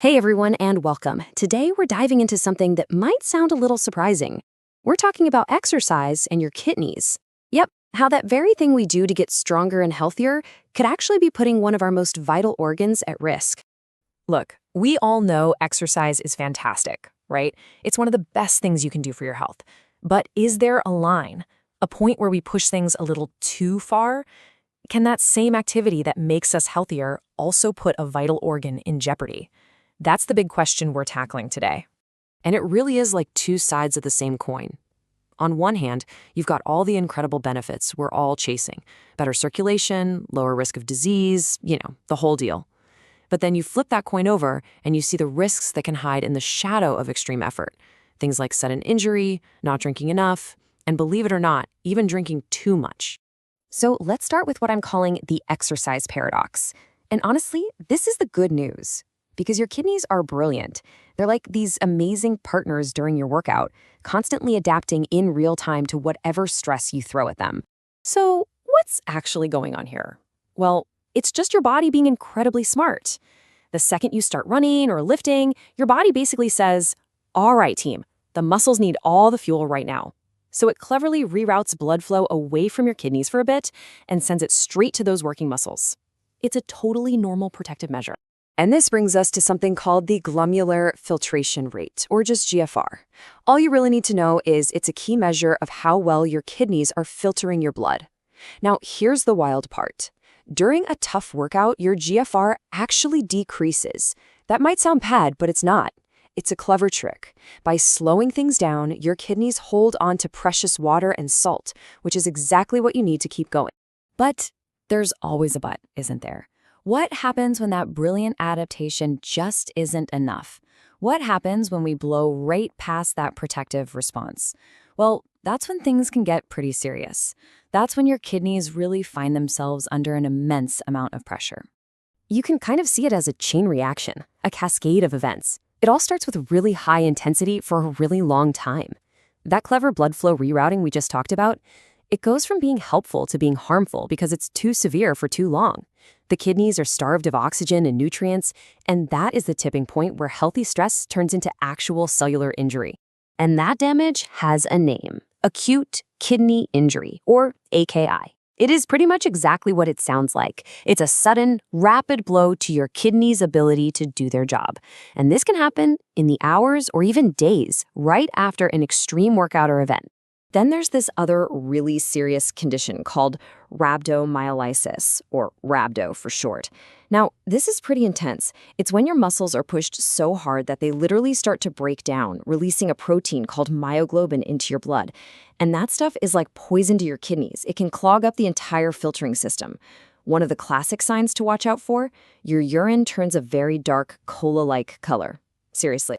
Hey everyone, and welcome. Today we're diving into something that might sound a little surprising. We're talking about exercise and your kidneys. Yep, how that very thing we do to get stronger and healthier could actually be putting one of our most vital organs at risk. Look, we all know exercise is fantastic, right? It's one of the best things you can do for your health. But is there a line, a point where we push things a little too far? Can that same activity that makes us healthier also put a vital organ in jeopardy? That's the big question we're tackling today. And it really is like two sides of the same coin. On one hand, you've got all the incredible benefits we're all chasing. Better circulation, lower risk of disease, the whole deal. But then you flip that coin over and you see the risks that can hide in the shadow of extreme effort. Things like sudden injury, not drinking enough, and believe it or not, even drinking too much. So let's start with what I'm calling the exercise paradox. And honestly, this is the good news. Because your kidneys are brilliant. They're like these amazing partners during your workout, constantly adapting in real time to whatever stress you throw at them. So what's actually going on here? Well, it's just your body being incredibly smart. The second you start running or lifting, your body basically says, all right, team, the muscles need all the fuel right now. So it cleverly reroutes blood flow away from your kidneys for a bit and sends it straight to those working muscles. It's a totally normal protective measure. And this brings us to something called the glomerular filtration rate, or just GFR. All you really need to know is it's a key measure of how well your kidneys are filtering your blood. Now, here's the wild part. During a tough workout, your GFR actually decreases. That might sound bad, but it's not. It's a clever trick. By slowing things down, your kidneys hold on to precious water and salt, which is exactly what you need to keep going. But there's always a but, isn't there? What happens when that brilliant adaptation just isn't enough? What happens when we blow right past that protective response? Well, that's when things can get pretty serious. That's when your kidneys really find themselves under an immense amount of pressure. You can kind of see it as a chain reaction, a cascade of events. It all starts with really high intensity for a really long time. That clever blood flow rerouting we just talked about, it goes from being helpful to being harmful because it's too severe for too long. The kidneys are starved of oxygen and nutrients, and that is the tipping point where healthy stress turns into actual cellular injury. And that damage has a name: acute kidney injury, or AKI. It is pretty much exactly what it sounds like. It's a sudden, rapid blow to your kidney's ability to do their job. And this can happen in the hours or even days right after an extreme workout or event. Then there's this other really serious condition called rhabdomyolysis, or rhabdo for short. Now, this is pretty intense. It's when your muscles are pushed so hard that they literally start to break down, releasing a protein called myoglobin into your blood. And that stuff is like poison to your kidneys. It can clog up the entire filtering system. One of the classic signs to watch out for, your urine turns a very dark cola-like color. Seriously.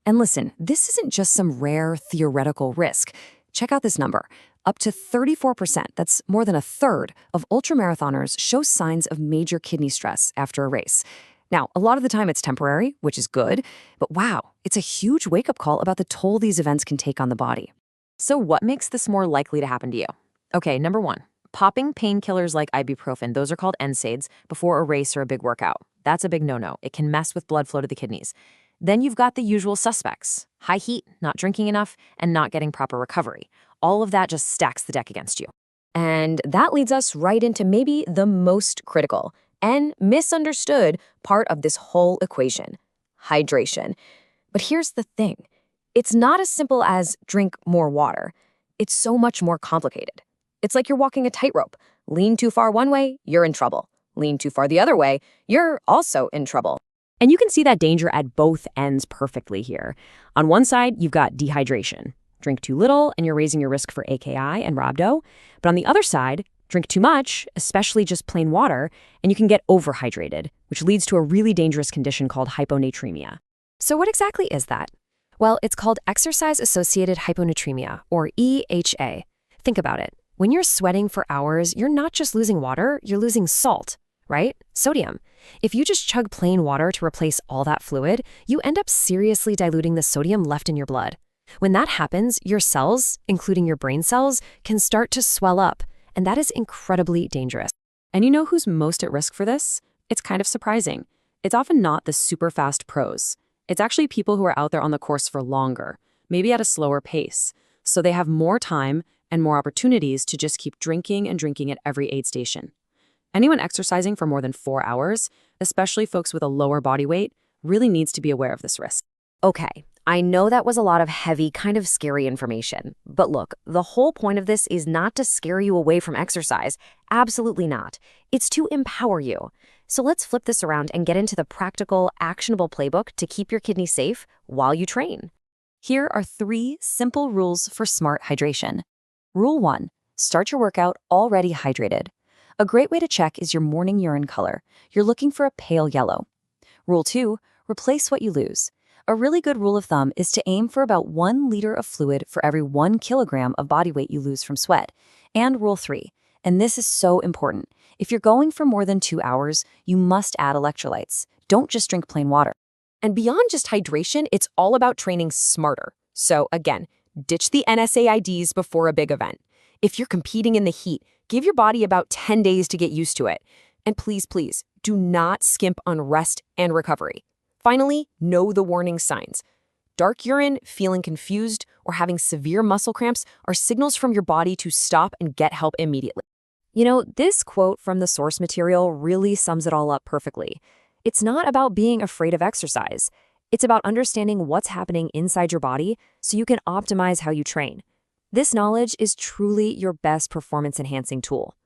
And listen, this isn't just some rare theoretical risk. Check out this number. Up to 34%, that's more than a third, of ultramarathoners show signs of major kidney stress after a race. Now, a lot of the time it's temporary, which is good, but wow, it's a huge wake-up call about the toll these events can take on the body. So what makes this more likely to happen to you? Okay, number one, popping painkillers like ibuprofen, those are called NSAIDs, before a race or a big workout. That's a big no-no. It can mess with blood flow to the kidneys. Then you've got the usual suspects: high heat, not drinking enough, and not getting proper recovery. All of that just stacks the deck against you. And that leads us right into maybe the most critical and misunderstood part of this whole equation: hydration. But here's the thing. It's not as simple as drink more water. It's so much more complicated. It's like you're walking a tightrope. Lean too far one way, you're in trouble. Lean too far the other way, you're also in trouble. And you can see that danger at both ends perfectly here. On one side, you've got dehydration. Drink too little, and you're raising your risk for AKI and rhabdo. But on the other side, drink too much, especially just plain water, and you can get overhydrated, which leads to a really dangerous condition called hyponatremia. So what exactly is that? Well, it's called exercise-associated hyponatremia, or EHA. Think about it. When you're sweating for hours, you're not just losing water, you're losing salt, right? Sodium. If you just chug plain water to replace all that fluid, you end up seriously diluting the sodium left in your blood. When that happens, your cells, including your brain cells, can start to swell up, and that is incredibly dangerous. And you know who's most at risk for this? It's kind of surprising. It's often not the super fast pros. It's actually people who are out there on the course for longer, maybe at a slower pace. So they have more time and more opportunities to just keep drinking and drinking at every aid station. Anyone exercising for more than 4 hours, especially folks with a lower body weight, really needs to be aware of this risk. Okay, I know that was a lot of heavy, kind of scary information. But look, the whole point of this is not to scare you away from exercise. Absolutely not. It's to empower you. So let's flip this around and get into the practical, actionable playbook to keep your kidneys safe while you train. Here are 3 simple rules for smart hydration. Rule 1. Start your workout already hydrated. A great way to check is your morning urine color. You're looking for a pale yellow. Rule 2. Replace what you lose. A really good rule of thumb is to aim for about 1 liter of fluid for every 1 kilogram of body weight you lose from sweat. And Rule 3. And this is so important. If you're going for more than 2 hours, you must add electrolytes. Don't just drink plain water. And beyond just hydration, it's all about training smarter. So again, ditch the NSAIDs before a big event. If you're competing in the heat, give your body about 10 days to get used to it. And please, please, do not skimp on rest and recovery. Finally, know the warning signs. Dark urine, feeling confused, or having severe muscle cramps are signals from your body to stop and get help immediately. You know, this quote from the source material really sums it all up perfectly. It's not about being afraid of exercise. It's about understanding what's happening inside your body so you can optimize how you train. This knowledge is truly your best performance-enhancing tool.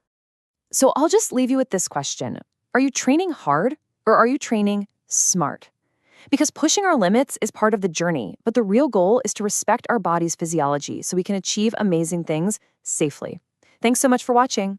So I'll just leave you with this question. Are you training hard or are you training smart? Because pushing our limits is part of the journey, but the real goal is to respect our body's physiology so we can achieve amazing things safely. Thanks so much for watching.